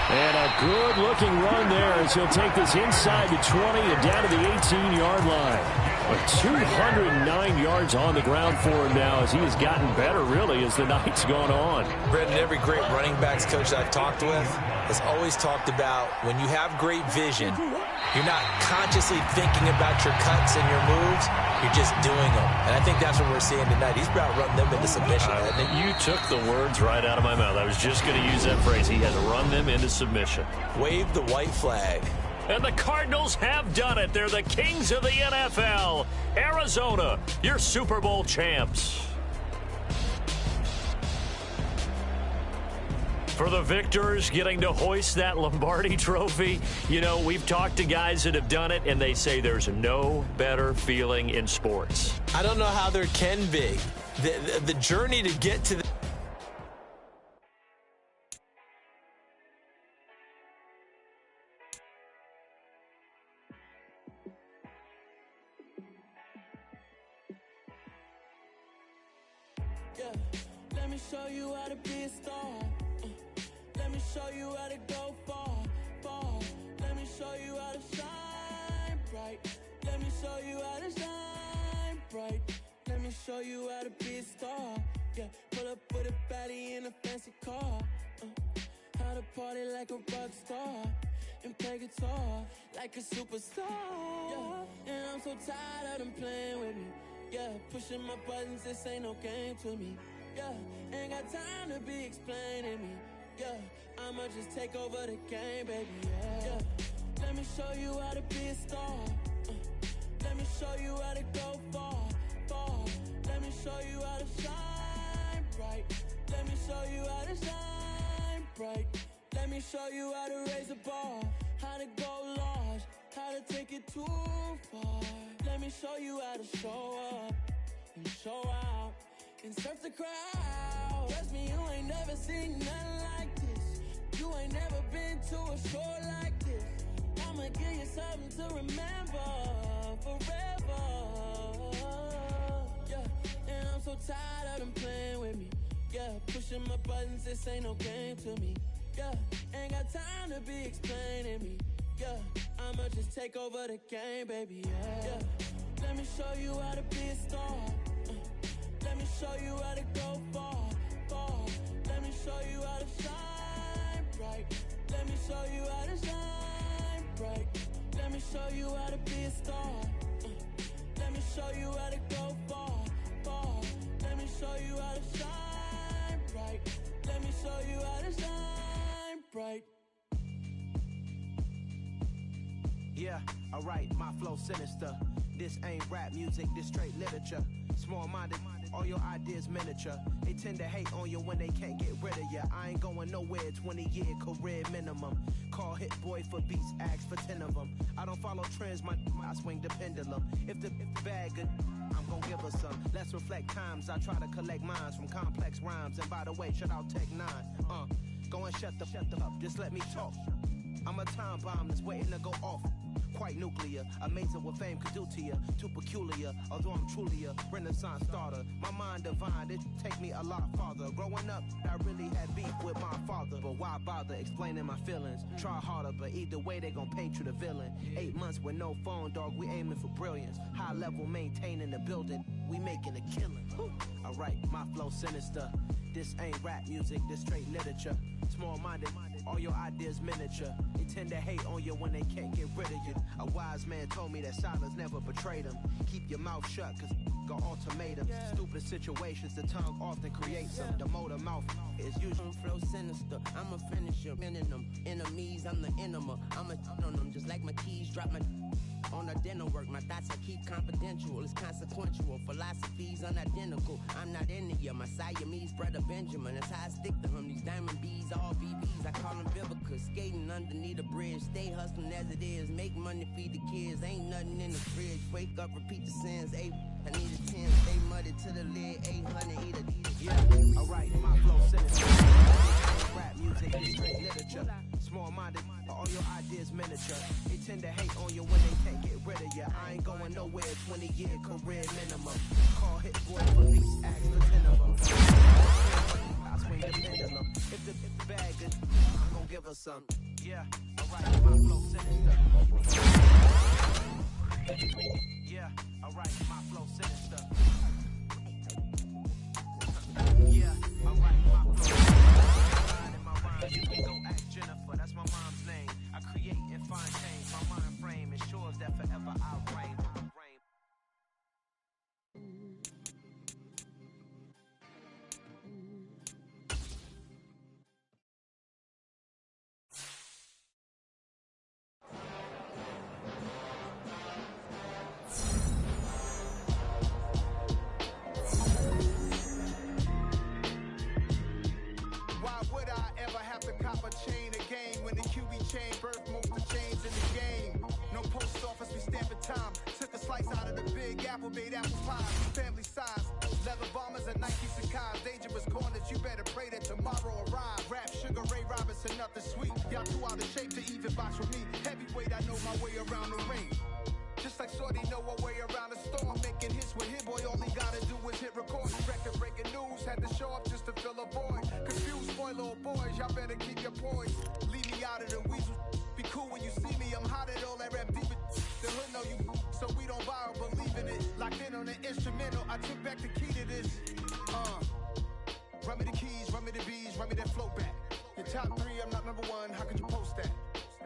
And a good-looking run there as he'll take this inside the 20 and down to the 18-yard line. But 209 yards on the ground for him now as he has gotten better, really, as the night's gone on. Brendan, every great running backs coach I've talked with has always talked about when you have great vision, you're not consciously thinking about your cuts and your moves. You're just doing them. And I think that's what we're seeing tonight. He's about running them into submission. You took the words right out of my mouth. I was just going to use that phrase. He has run them into submission. Wave the white flag. And the Cardinals have done it. They're the kings of the NFL. Arizona, your Super Bowl champs. For the victors getting to hoist that Lombardi trophy, you know, we've talked to guys that have done it, and they say there's no better feeling in sports. I don't know how there can be. The journey to get to the let me show you how to be a star. Let me show you how to go far, far. Let me show you how to shine bright. Let me show you how to shine bright. Let me show you how to be a star. Yeah, pull up with a baddie in a fancy car. How to party like a rock star and play guitar like a superstar. Yeah, and I'm so tired of them playing with me. Yeah, pushing my buttons, this ain't no game to me. Yeah, ain't got time to be explaining me. Yeah, I'ma just take over the game, baby. Yeah. Let me show you how to be a star. Let me show you how to go far, far. Let me show you how to shine bright. Let me show you how to shine bright. Let me show you how to raise a bar, how to go large, how to take it too far. Let me show you how to show up and show out and surf the crowd. Trust me, you ain't never seen nothing like this. You ain't never been to a show like this. I'ma give you something to remember forever. Yeah, and I'm so tired of them playing with me. Yeah, pushing my buttons, this ain't no game to me. Yeah, ain't got time to be explaining me. Yeah, I'ma just take over the game, baby. Yeah, let me show you how to be a star. Let me show you how to go far, far. Let me show you how to shine bright. Let me show you how to shine bright. Let me show you how to be a star. Let me show you how to go far, far. Let me show you how to shine bright. Let me show you how to shine bright. Yeah, alright, my flow sinister. This ain't rap music, this straight literature. Small-minded, all your ideas miniature. They tend to hate on you when they can't get rid of you. I ain't going nowhere, 20-year career minimum. Call Hit Boy for beats, ask for 10 of them. I don't follow trends, I swing the pendulum. If the bag good, I'm gon' give her some. Let's reflect times, I try to collect minds from complex rhymes. And by the way, shut out Tech 9. Go and shut the up, just let me talk. I'm a time bomb that's waiting to go off. Quite nuclear, amazing what fame could do to you. Too peculiar, although I'm truly a renaissance starter. My mind divine, it take me a lot farther. Growing up, I really had beef with my father. But why bother explaining my feelings? Try harder, but either way they gon' paint you the villain. 8 months with no phone, dog, we aiming for brilliance. High level maintaining the building, we making a killing. Alright, my flow sinister. This ain't rap music, this straight literature. Small-minded, all your ideas miniature. They tend to hate on you when they can't get rid of you. A wise man told me that silence never betrayed him. Keep your mouth shut, cause got ultimatums. Stupid situations, the tongue often creates them. The motor mouth is usually flow sinister. I'm a finisher, winning them. Enemies, I'm the enema. I'm a on them, just like my keys drop my on the dinner work. My thoughts I keep confidential. It's consequential. Philosophies unidentical. I'm not into you. My Siamese brother Benjamin. That's how I stick to him. These diamond bees, all BBs. I call them Vivica. Skating underneath a bridge. Stay hustling as it is. Make money, feed the kids. Ain't nothing in the fridge. Wake up, repeat the sins. I need a 10. Stay muddy to the lid. 800 eat a yeah, alright, my flow sinister. Rap music is straight literature. Small-minded, all your ideas miniature. They tend to hate on you when they can't get rid of you. I ain't going nowhere, 20-year career minimum. Call Hit Boy for beats, ask for 10 of them. I swing the pendulum. If the bag good, I'm gon' give her some. Yeah, alright, my flow sinister. Yeah, alright, my flow sinister. Yeah, alright, my flow. In my rhymes, you can go ask Jennifer, that's my mom's name. I create and find change, my mind frame ensures that forever I reign. Made apple pies, family size, leather bombers and Nikes and cars, dangerous corners, you better pray that tomorrow arrive. Rap, Sugar Ray Robinson, nothing sweet. Y'all too out of shape to even box with me. Heavyweight, I know my way around the ring. Just like Shorty know her way around the storm. Making hits with Hit Boy, all he gotta do is hit record. Record breaking news, had to show up just to fill a void. Confused boy, little boys, y'all better keep your poise. Leave me out of the weasel. Be cool when you see me, I'm hot at all that rap deep. The hood know you, so we don't borrow, believe in it. Locked in on the instrumental, I took back the key to this. Run me the keys, run me the bees, run me that flow back. Your top 3, I'm not number 1, how could you post that?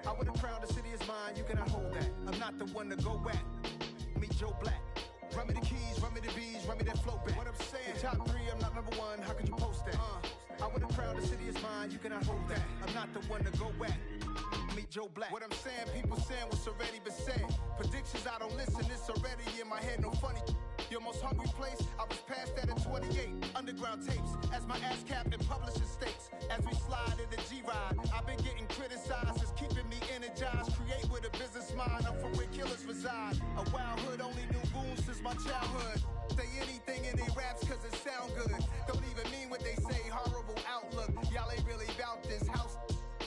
I would have crowned the city is mine, you cannot hold that. I'm not the one to go back. Meet Joe Black. Run me the keys, run me the bees, run me that flow back. What I'm saying, top 3, I'm not number 1, how could you post that? I would have crowned the city is mine, you cannot hold that. I'm not the one to go at. Meet Joe Black. What I'm saying, people saying what's already been said. Predictions, I don't listen, it's already in my head, no funny. Your most hungry place, I was past that at 28. Underground tapes, as my ass capped in publishing states. As we slide in the G-Ride, I've been getting criticized, it's keeping me energized. Create with a business mind, I'm from where killers reside. A wild hood, only knew goons since my childhood. Say anything in they raps cause it sound good. Don't even mean what they say, horrible outlook. Y'all ain't really about this house.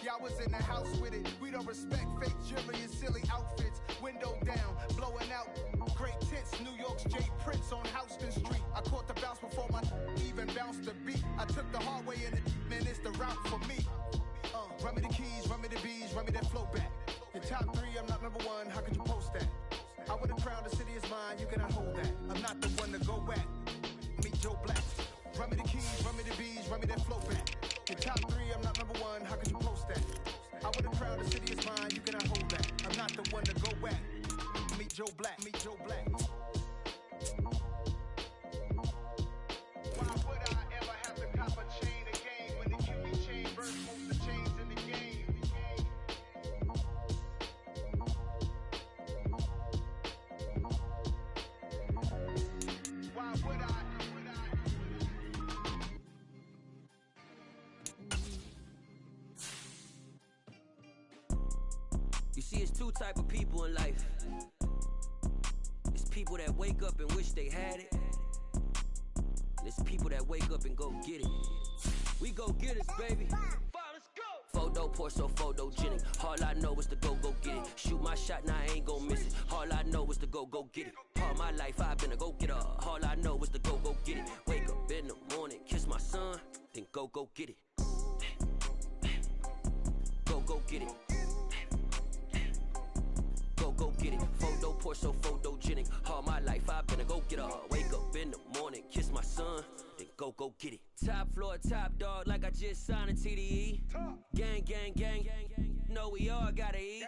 Y'all was in the house with it. We don't respect fake jewelry and silly outfits. Window down, blowing out great tits. New York's J. Prince on Houston Street. I caught the bounce before my even bounced the beat. I took the hard way in it, man, it's the route for me. Run me the keys, run me the bees, run me that flow back. Your top 3, I'm not number 1, how could you post that? I would have crowned the city is mine, you cannot hold that. I'm not the one to go at. Meet Joe Black. Run me the keys, run me the bees, run me that flow back. Your top 3, I'm not number 1, how could you post that? I would have crowned the city is mine, you cannot hold that. I'm not the one to go at. Meet Joe Black, meet Joe Black. Why would I ever have to cop a chain again when the QB chain burst most of the chains in the game? Why would I? You see, it's 2 type of people in life. It's people that wake up and wish they had it. And it's people that wake up and go get it. We go get it, baby. Let's go. Photo pour so photogenic. All I know is to go get it. Shoot my shot, now I ain't gon' miss it. All I know is to go get it. All my life I've been a go-getter. All I know is to go get it. Wake up in the morning, kiss my son, then go get it. Go get it. Go get it. Photo pour so photogenic. All my life I've been a go-getter. Wake up in the morning, kiss my son, then go get it. Top floor, top dog, like I just signed a TDE. Gang, gang, gang, gang, gang. Know we all gotta eat.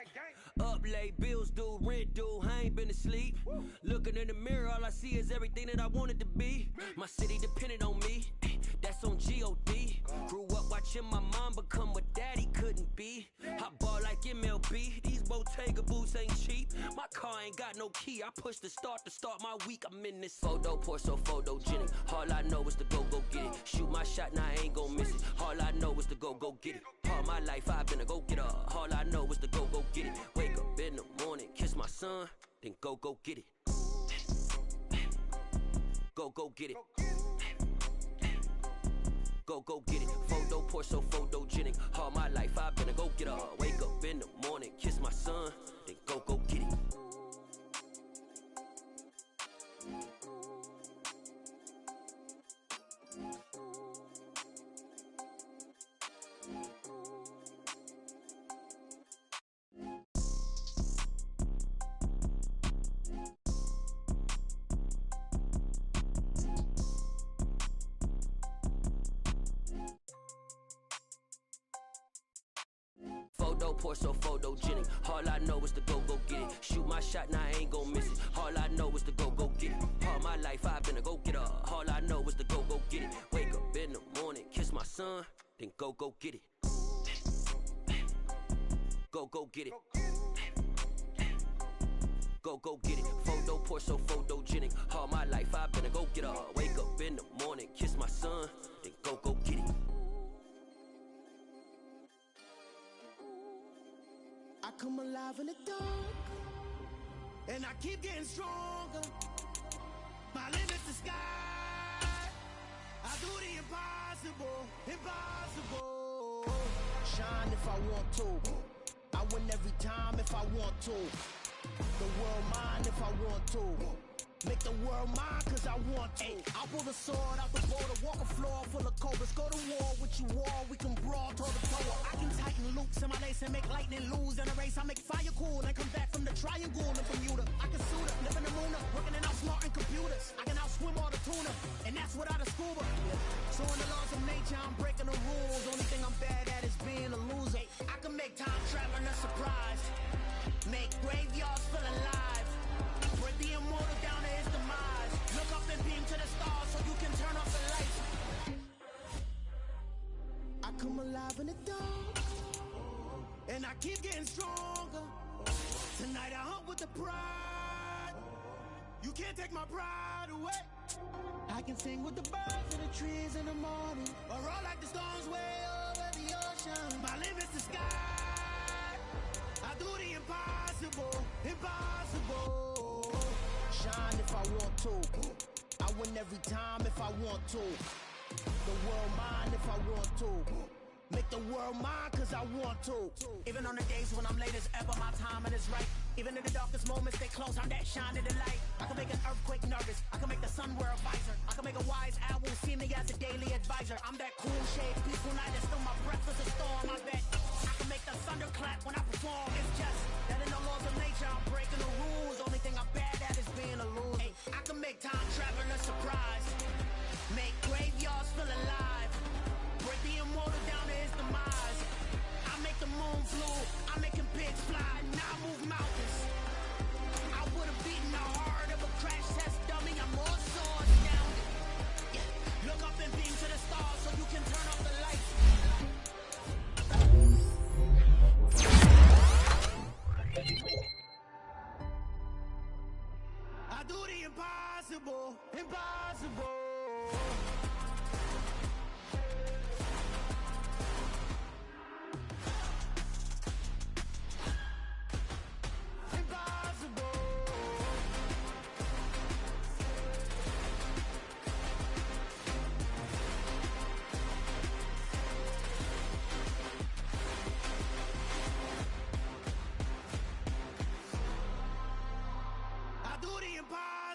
Up late, bills due, rent due, I ain't been asleep. Looking in the mirror, all I see is everything that I wanted to be. My city depended on me, that's on G.O.D. Grew up watching my mom become what daddy couldn't be. I ball like MLB, these Bottega boots ain't cheap. My car ain't got no key, I push the start to start my week. I'm in this photo pour so photogenic. All I know is to go get it. Shoot my shot, now I ain't gon' miss it. All I know is to go get it. All my life I've been a go-getter. All I know is to go get it. Wake up in the morning, kiss my son, then go get it. Go get it. Go get it. Photo pour so photogenic. All my life I've been a go-getter. Wake up in the morning, kiss my son, then go get it. Photo pour so photogenic. All I know is to go get it. Shoot my shot, now I ain't gon' miss it. All I know is to go get it. All my life I've been a go-getter. All I know is to go get it. Wake up in the morning, kiss my son, then go get it. Go get it. Go get it. Photo pour so photogenic. All my life I've been a go-getter. Wake up in the morning, kiss my son, then go get it. I come alive in the dark, and I keep getting stronger. My limit's the sky. I do the impossible, impossible. Shine if I want to. I win every time if I want to. The world mine if I want to. Make the world mine cause I want to. I pull the sword out the border, walk a floor full of cobras. Go to war with you all, we can brawl toe to toe. I can tighten loops in my lace and make lightning lose in a race. I make fire cool and come back from the triangle in Bermuda. I can suit up, live in the moon up, working and outsmarting computers. I can outswim all the tuna, and that's without a scuba. So in the laws of nature, I'm breaking the rules. Only thing I'm bad at is being a loser. I can make time traveling a surprise, make graveyards feel alive, break the immortal down to his demise. keep getting stronger. Tonight I hunt with the pride. You can't take my pride away. I can sing with the birds and the trees in the morning, or roll like the storms way over the ocean. My limit's the sky. I do the impossible, impossible. Shine if I want to. I win every time if I want to. The world mine if I want to. Make the world mine cause I want to. Even on the days when I'm late as ever, my timing is right. Even in the darkest moments, stay close, I'm that shining the light. I can make an earthquake nervous, I can make the sun wear a visor. I can make a wise owl see me as a daily advisor. I'm that cool shade, peaceful night, and still my breath is a storm. I bet I can make the thunder clap when I perform. It's just that in the laws of nature, I'm breaking the rules. Only thing I'm bad at is being a loser. Hey, I can make time travel a surprise. Make graveyards feel alive. Break the immortal down to his demise. I make the moon blue, I'm making pigs fly, now I move mountains. I would've beaten the heart of a crash test dummy, I'm more so astounded. Yeah. Look up and beam to the stars so you can turn off the lights. I do the impossible, impossible.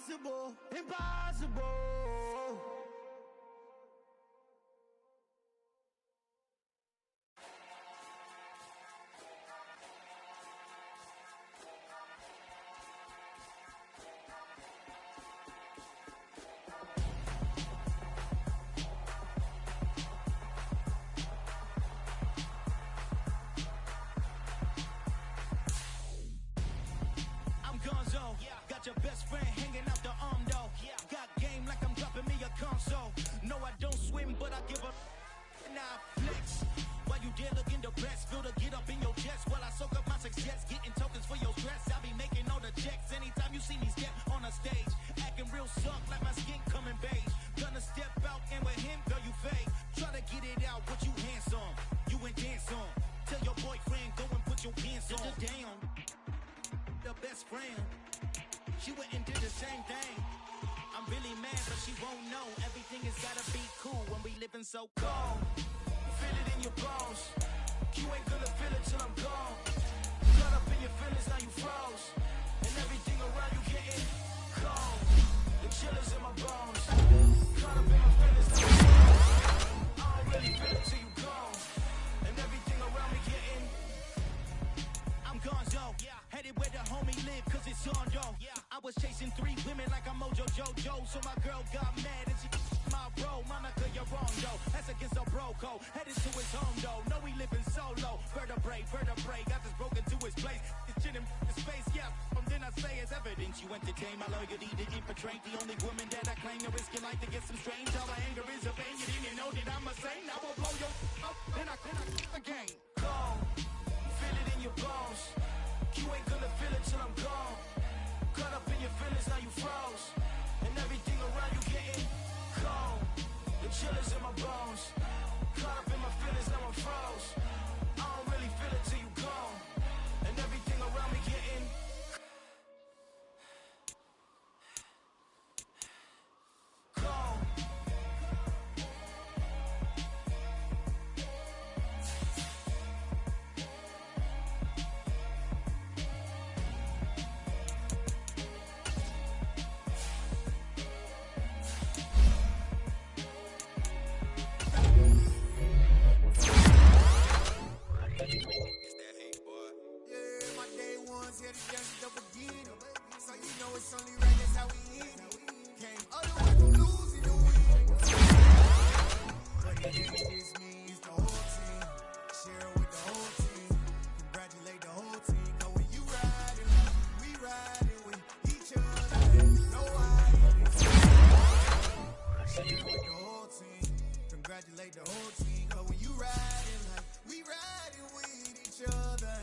Impossible, impossible. I'm Gonzo, got your best friend hanging out the arm though. Got game like I'm dropping me a console. No, I don't swim, but I give up. Now I flex. While you there looking depressed, feel the get up in your chest while I soak up my success, getting tokens for your stress. I be making all the checks anytime you see me step on a stage, acting real suck like my skin coming beige. Gonna step out and with him, girl, you fake. Try to get it out, what you handsome, you ain't dance on. Tell your boyfriend go and put your pants on. Down, the best friend. She went and did the same thing. I'm really mad, but she won't know. Everything has gotta be cool when we living so cold. Feel it in your bones. You ain't gonna feel it till I'm gone. Caught up in your feelings, now you froze. And everything around you getting cold. The chill is in my bones. Caught up in my feelings, now you froze. I don't really feel it till you gone. And everything around me getting. I'm Gonzo, headed where the homie live, cause it's on though. I was chasing 3 women like I'm Mojo Jojo, so my girl got mad and she my bro. Monica, you're wrong though, that's against a bro code. Headed to his home though, no we living solo. Vertebrae, got this broken to his place. It's chin in his face, yeah, then I say it's evidence. You entertain my loyalty to infiltrate the only woman that I claim. You risk your life to get some strange. All my anger is a pain, you didn't know that I'm a saint. I will blow your up, then I again. Go, feel it in your bones. You ain't gonna feel it till I'm gone. Caught up in your feelings, now you froze. And everything around you getting cold. The chill is in my bones. Caught up in my feelings, now I'm froze. I don't really feel it till you gone. And everything around me getting cold. Here to dance at the beginning, so you know it's only right, that's how we end it. Came all the way from losing to win. But it ain't just me, it's the whole team. Share it with the whole team. Congratulate the whole team. Cause when you riding, we riding with each other. No hiding. Share it with the whole team. Congratulate the whole team. Cause when you riding, like we riding with each other.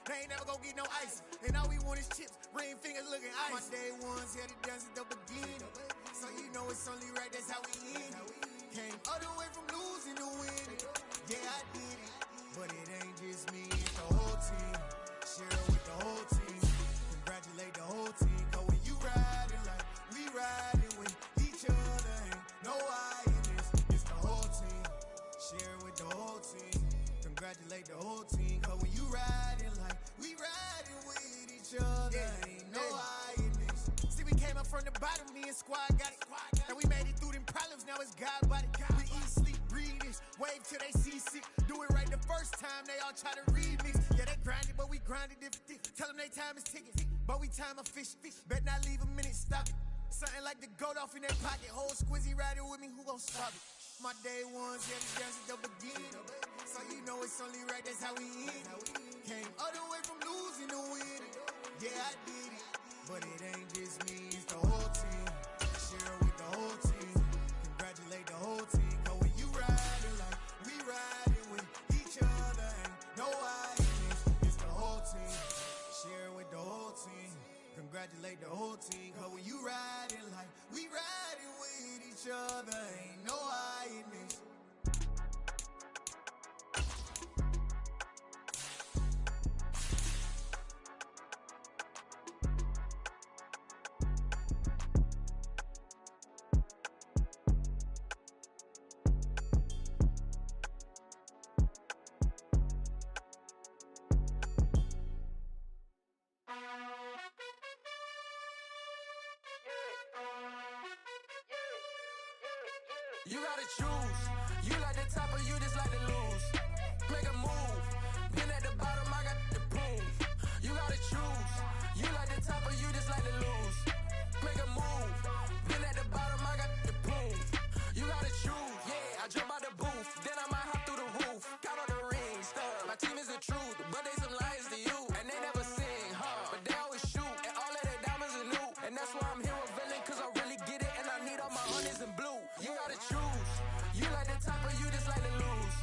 They ain't never gonna get no ice. And all we want is chips, ring fingers looking ice. My day ones here to dance at the beginning. So you know it's only right, that's how we end it. Came all the way from losing to winning. Yeah, I did it. But it ain't just me, it's the whole team. Share it with the whole team. Congratulate the whole team. Cause when you riding like we riding with each other, ain't no I in this. It's the whole team. Share it with the whole team. Congratulate the whole team. Cause when you riding like we riding with each other, ain't no I in this. See, we came up from the bottom, me and squad got it. And we made it through them problems, now it's God body. We eat, sleep, breathe this. Wave till they see sick. Do it right the first time, they all try to remix. Yeah, they grinded, but we grinded different. Tell them they time is ticking, but we time a fish. Bet not leave a minute, stop it. Something like the goat off in their pocket. Whole squizzy riding with me, who gon' stop it? My day ones, yeah, the dance at the beginning. So you know it's only right, that's how we end it. Came all the way from losing to winning. Yeah, I did it. But it ain't just me, it's the whole team. Share it with the whole team. Congratulate the whole team. Cause when you riding like we riding with each other, ain't no I in this. It's the whole team. Share it with the whole team. Congratulate the whole team. Cause when you riding like we riding with each other, ain't no I in this. You gotta choose. You like the top or you just like to lose. Make a move. Been at the bottom, I got the proof. You gotta choose. You like the top or you just like to lose. Make a move. Been at the bottom, I got the proof. You gotta choose. Yeah, I jump out the booth. Then I might hop through the roof. Count on the rings. My team is the truth, but they some liars to you. And they never sing, but they always shoot. And all of their diamonds are new. And that's why I'm here with villain, cause I really get it. And I need all my honeys in blue. You gotta choose. You like the top or you just like to lose.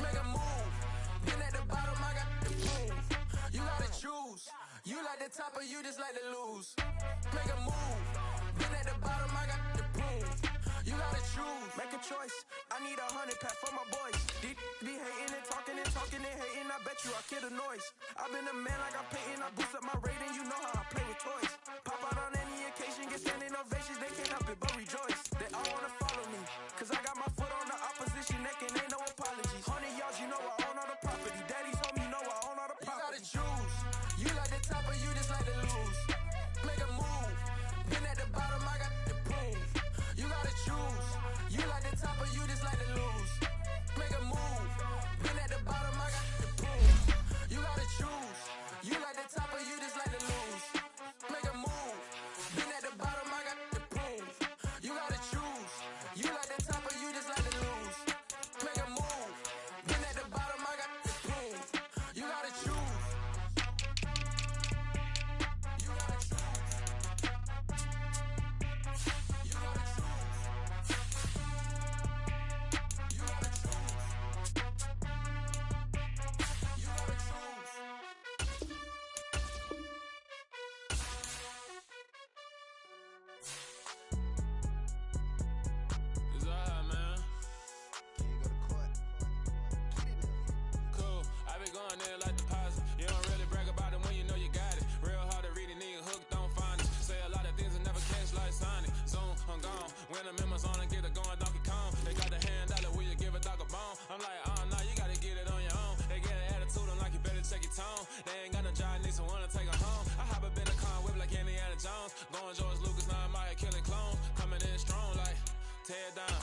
Make a move. Been at the bottom, I got the proof. You gotta choose. You like the top or you just like to lose. Make a move. Been at the bottom, I got the proof. You gotta choose. Make a choice. I need 100 pack for my boys. Be hating and talking and hating. I bet you I kill the noise. I've been a man like I'm Peyton. I boost up my rating. You know how I play with toys. Pop out on any occasion, get standing ovations. They can't help it but rejoice. They all wanna follow me, cause I got my foot on the opposition neck and ain't no apologies. 100 yards, you know I own all the property. Daddy's home, you know I own all the property. You gotta choose. You like the top or you just like to lose. Make a move. Been at the bottom, I got the proof. You gotta choose. You like the top or you just like to lose. Make a move. Been at the bottom, I got the proof. You gotta choose. You like the top or you just like to lose. Make a move. Been at the bottom, I got the proof. You gotta choose. You like the top or you just like to lose. Make a move. Been at the bottom, I got the proof. You gotta choose. You gotta choose. You gotta choose. You gotta choose. You gotta choose. It's alright, man. Can you go to court? Get it up. Cool. I be going there like deposit. You don't really brag about it when you know you got it. Real hard to read it, nigga hooked, don't find it. Say a lot of things and never catch like Sonic. Zone, I'm gone. When I'm in my zone, I get it going Donkey Kong. They got the hand dollar, will you give a dog a bone? I'm like, nah, you gotta get it on your own. They get an attitude, I'm like, you better check your tone. They ain't got no job, need someone to take her home. I hop up in a car, whip like Indiana Jones. Going George Lucas, now I'm out here killing clones. Coming in strong like, tear down,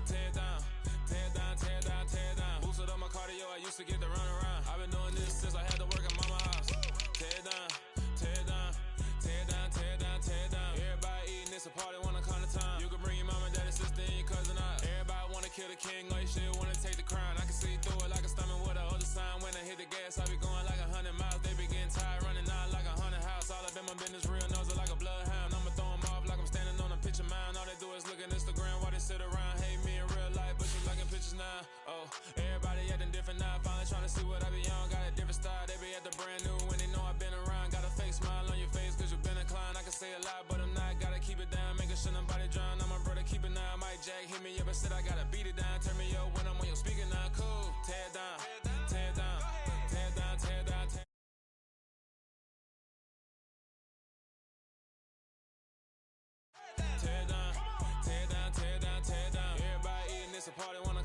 tear down, tear down, tear down, tear down. Boosted up my cardio, I used to get to run around. I've been doing this since I had to work at mama house. Tear down, tear down, tear down, tear down, tear down. Everybody eating, it's a party, wanna come to town. You can bring your mama, daddy, sister, and your cousin out. Everybody wanna kill the king, or you shit wanna take the crown. I can see through it like a stomach with a other sign. When I hit the gas, I be going like 100 miles. They be getting tired, running out like 100 house. All up in my business, real nose like a bloodhound. I'ma throw them off like I'm standing on a picture mound. All they do is look at Instagram while they sit around. Hate me in real life, but you liking pictures now. Oh, old. Everybody acting different now, finally trying to see what I be on. Got a different style, they be at the brand new when they know I've been around. Got a fake smile on your face cause you've been inclined. I can say a lot, but I'm not. Gotta keep it down, making sure nobody drown. I'm my brother, keep it now. Mike Jack hit me up and said I gotta beat it down. Turn me up when I'm on your speaker now. Cool, tear it down, tear it down, tear it down, tear it down, tear it down. Tear it down, tear it down, tear it down, tear it down. Everybody eating this a party, wanna